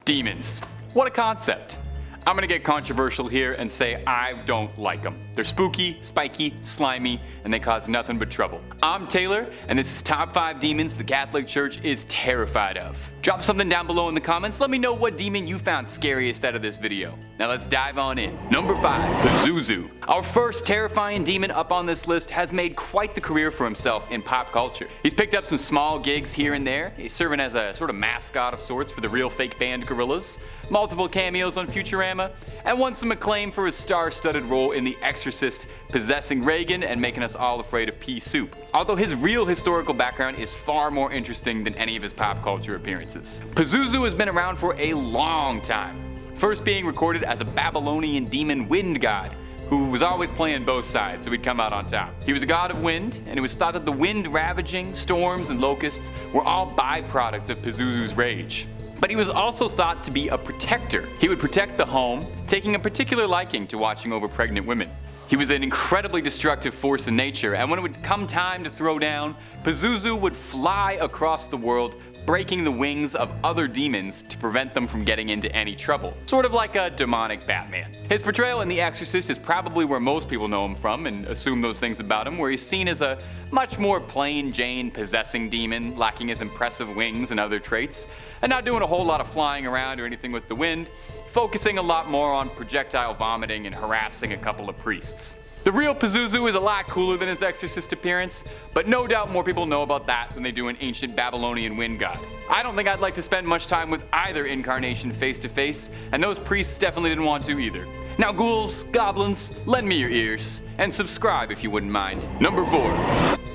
Demons. What a concept. I'm gonna get controversial here and say I don't like them. They're spooky, spiky, slimy, and they cause nothing but trouble. I'm Taylor, and this is Top 5 Demons the Catholic Church is terrified of. Drop something down below in the comments, let me know what demon you found scariest out of this video. Now let's dive on in. Number 5, Pazuzu. Our first terrifying demon up on this list has made quite the career for himself in pop culture. He's picked up some small gigs here and there. He's serving as a sort of mascot of sorts for the real fake band Gorillaz, multiple cameos on Futurama, and won some acclaim for his star-studded role in The Exorcist, possessing Reagan and making us all afraid of pea soup. Although his real historical background is far more interesting than any of his pop culture appearances. Pazuzu has been around for a long time, first being recorded as a Babylonian demon wind god, who was always playing both sides, so he'd come out on top. He was a god of wind, and it was thought that the wind ravaging, storms, and locusts were all byproducts of Pazuzu's rage. But he was also thought to be a protector. He would protect the home, taking a particular liking to watching over pregnant women. He was an incredibly destructive force in nature, and when it would come time to throw down, Pazuzu would fly across the world, breaking the wings of other demons to prevent them from getting into any trouble. Sort of like a demonic Batman. His portrayal in The Exorcist is probably where most people know him from and assume those things about him, where he's seen as a much more plain Jane possessing demon, lacking his impressive wings and other traits, and not doing a whole lot of flying around or anything with the wind, focusing a lot more on projectile vomiting and harassing a couple of priests. The real Pazuzu is a lot cooler than his Exorcist appearance, but no doubt more people know about that than they do an ancient Babylonian wind god. I don't think I'd like to spend much time with either incarnation face to face, and those priests definitely didn't want to either. Now ghouls, goblins, lend me your ears, and subscribe if you wouldn't mind. Number 4.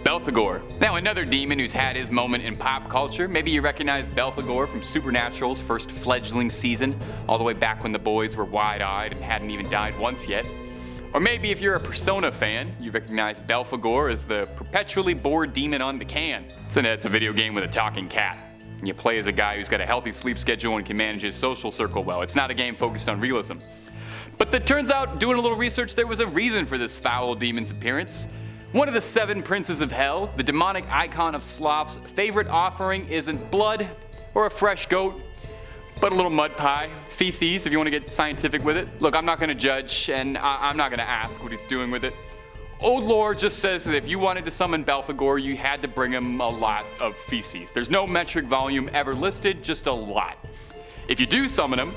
Belphegor. Now another demon who's had his moment in pop culture. Maybe you recognize Belphegor from Supernatural's first fledgling season, all the way back when the boys were wide-eyed and hadn't even died once yet. Or maybe if you're a Persona fan, you recognize Belphegor as the perpetually bored demon on the can. It's a video game with a talking cat. And you play as a guy who's got a healthy sleep schedule and can manage his social circle well. It's not a game focused on realism. But it turns out, doing a little research, there was a reason for this foul demon's appearance. One of the 7 princes of hell, the demonic icon of sloth's favorite offering isn't blood or a fresh goat, but a little mud pie, feces if you want to get scientific with it. Look, I'm not going to judge, and I'm not going to ask what he's doing with it. Old lore just says that if you wanted to summon Belphegor, you had to bring him a lot of feces. There's no metric volume ever listed, just a lot. If you do summon him,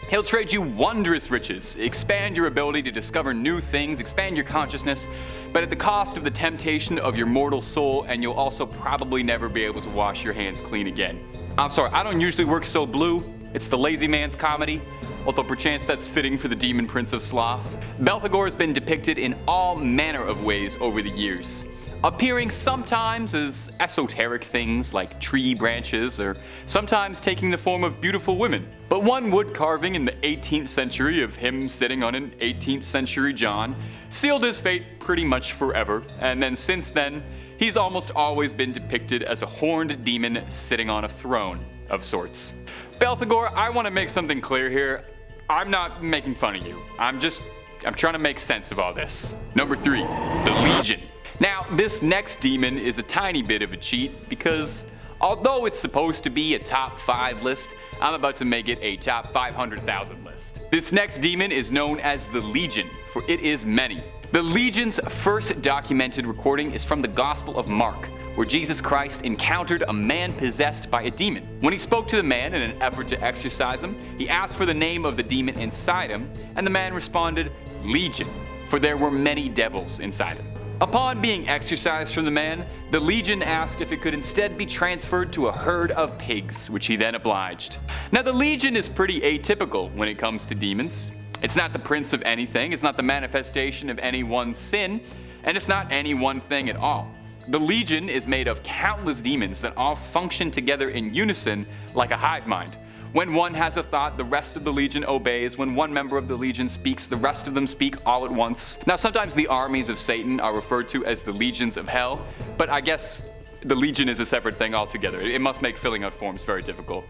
he'll trade you wondrous riches, expand your ability to discover new things, expand your consciousness, but at the cost of the temptation of your mortal soul, and you'll also probably never be able to wash your hands clean again. I'm sorry, I don't usually work so blue. It's the lazy man's comedy, although perchance that's fitting for the demon prince of sloth. Belphegor has been depicted in all manner of ways over the years, appearing sometimes as esoteric things like tree branches, or sometimes taking the form of beautiful women. But one wood carving in the 18th century of him sitting on an 18th century John sealed his fate pretty much forever, and then since then, he's almost always been depicted as a horned demon sitting on a throne of sorts. Belphegor, I want to make something clear here. I'm not making fun of you. I'm trying to make sense of all this. Number 3, the Legion. Now, this next demon is a tiny bit of a cheat because although it's supposed to be a top 5 list, I'm about to make it a top 500,000 list. This next demon is known as the Legion, for it is many. The Legion's first documented recording is from the Gospel of Mark, where Jesus Christ encountered a man possessed by a demon. When he spoke to the man in an effort to exorcise him, he asked for the name of the demon inside him, and the man responded, Legion, for there were many devils inside him. Upon being exorcised from the man, the Legion asked if it could instead be transferred to a herd of pigs, which he then obliged. Now the Legion is pretty atypical when it comes to demons. It's not the prince of anything, it's not the manifestation of any one sin, and it's not any one thing at all. The Legion is made of countless demons that all function together in unison like a hive mind. When one has a thought, the rest of the Legion obeys. When one member of the Legion speaks, the rest of them speak all at once. Now sometimes the armies of Satan are referred to as the legions of hell, but I guess the Legion is a separate thing altogether. It must make filling out forms very difficult.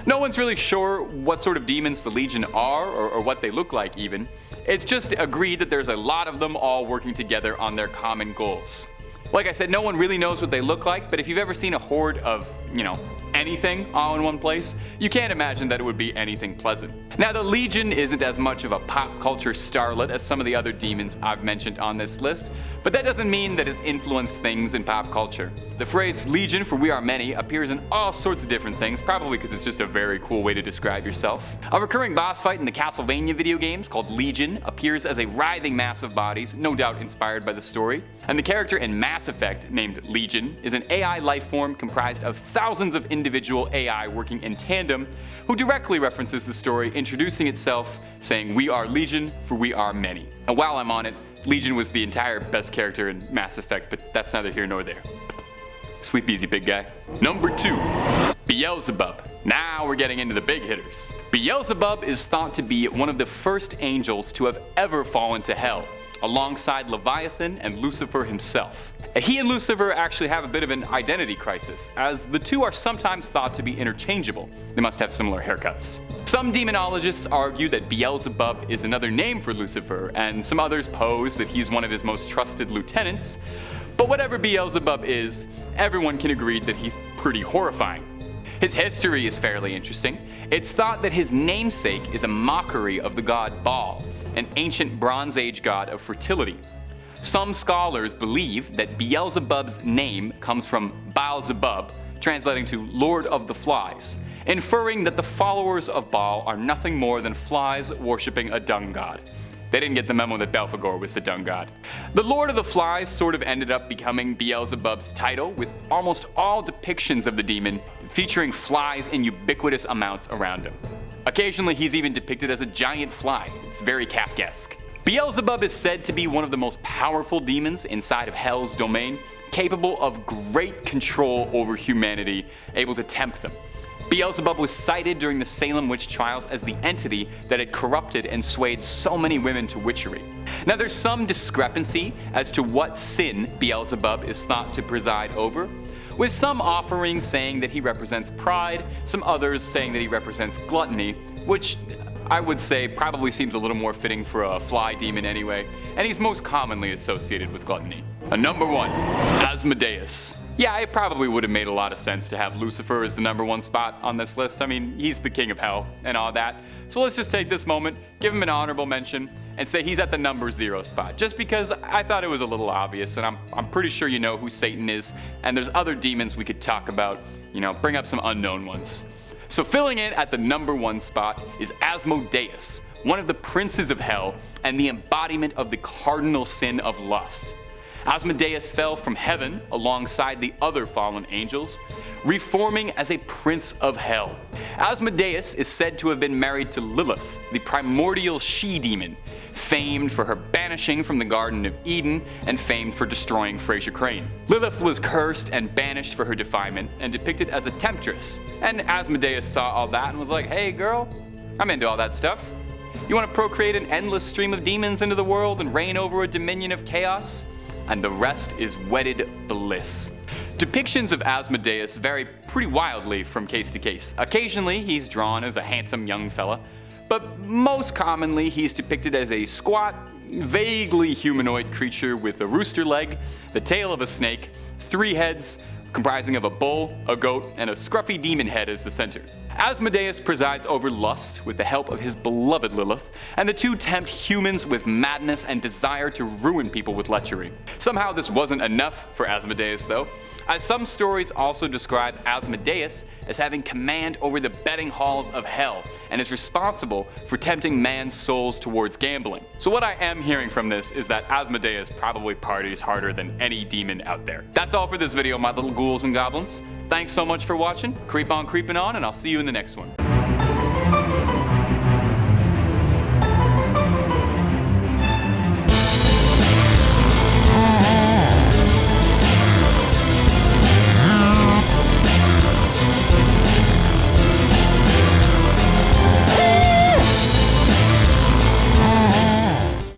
No one's really sure what sort of demons the Legion are, or what they look like even. It's just agreed that there's a lot of them all working together on their common goals. Like I said, no one really knows what they look like, but if you've ever seen a horde of, anything all in one place, you can't imagine that it would be anything pleasant. Now, the Legion isn't as much of a pop culture starlet as some of the other demons I've mentioned on this list, but that doesn't mean that it's influenced things in pop culture. The phrase Legion for we are many appears in all sorts of different things, probably because it's just a very cool way to describe yourself. A recurring boss fight in the Castlevania video games called Legion appears as a writhing mass of bodies, no doubt inspired by the story. And the character in Mass Effect, named Legion, is an AI life form comprised of thousands of individual AI working in tandem, who directly references the story, introducing itself, saying, "We are Legion, for we are many." And while I'm on it, Legion was the entire best character in Mass Effect, but that's neither here nor there. Sleep easy, big guy. Number 2. Beelzebub. Now we're getting into the big hitters. Beelzebub is thought to be one of the first angels to have ever fallen to hell, alongside Leviathan and Lucifer himself. He and Lucifer actually have a bit of an identity crisis, as the two are sometimes thought to be interchangeable. They must have similar haircuts. Some demonologists argue that Beelzebub is another name for Lucifer, and some others pose that he's one of his most trusted lieutenants. But whatever Beelzebub is, everyone can agree that he's pretty horrifying. His history is fairly interesting. It's thought that his namesake is a mockery of the god Baal, an ancient Bronze Age god of fertility. Some scholars believe that Beelzebub's name comes from Baal-zebub, translating to Lord of the Flies, inferring that the followers of Baal are nothing more than flies worshipping a dung god. They didn't get the memo that Belphegor was the dung god. The Lord of the Flies sort of ended up becoming Beelzebub's title, with almost all depictions of the demon featuring flies in ubiquitous amounts around him. Occasionally he's even depicted as a giant fly. It's very Kafkaesque. Beelzebub is said to be one of the most powerful demons inside of Hell's domain, capable of great control over humanity, able to tempt them. Beelzebub was cited during the Salem witch trials as the entity that had corrupted and swayed so many women to witchery. Now, there's some discrepancy as to what sin Beelzebub is thought to preside over, with some offerings saying that he represents pride, some others saying that he represents gluttony, which I would say probably seems a little more fitting for a fly demon anyway, and he's most commonly associated with gluttony. Number 1, Asmodeus. Yeah, it probably would have made a lot of sense to have Lucifer as the number 1 spot on this list. I mean, he's the king of hell and all that. So let's just take this moment, give him an honorable mention, and say he's at the number 0 spot, just because I thought it was a little obvious, and I'm pretty sure you know who Satan is, and there's other demons we could talk about, bring up some unknown ones. So filling in at the number 1 spot is Asmodeus, one of the princes of hell and the embodiment of the cardinal sin of lust. Asmodeus fell from heaven alongside the other fallen angels, reforming as a prince of hell. Asmodeus is said to have been married to Lilith, the primordial she-demon, famed for her banishing from the Garden of Eden and famed for destroying Fraser Crane. Lilith was cursed and banished for her defilement and depicted as a temptress, and Asmodeus saw all that and was like, "Hey girl, I'm into all that stuff. You want to procreate an endless stream of demons into the world and reign over a dominion of chaos?" And the rest is wedded bliss. Depictions of Asmodeus vary pretty wildly from case to case. Occasionally he's drawn as a handsome young fella, but most commonly he's depicted as a squat, vaguely humanoid creature with a rooster leg, the tail of a snake, 3 heads, comprising of a bull, a goat, and a scruffy demon head as the center. Asmodeus presides over lust with the help of his beloved Lilith, and the two tempt humans with madness and desire to ruin people with lechery. Somehow this wasn't enough for Asmodeus though, as some stories also describe Asmodeus as having command over the betting halls of hell and is responsible for tempting man's souls towards gambling. So what I am hearing from this is that Asmodeus probably parties harder than any demon out there. That's all for this video, my little ghouls and goblins. Thanks so much for watching. Creep on creeping on, and I'll see you in the next one.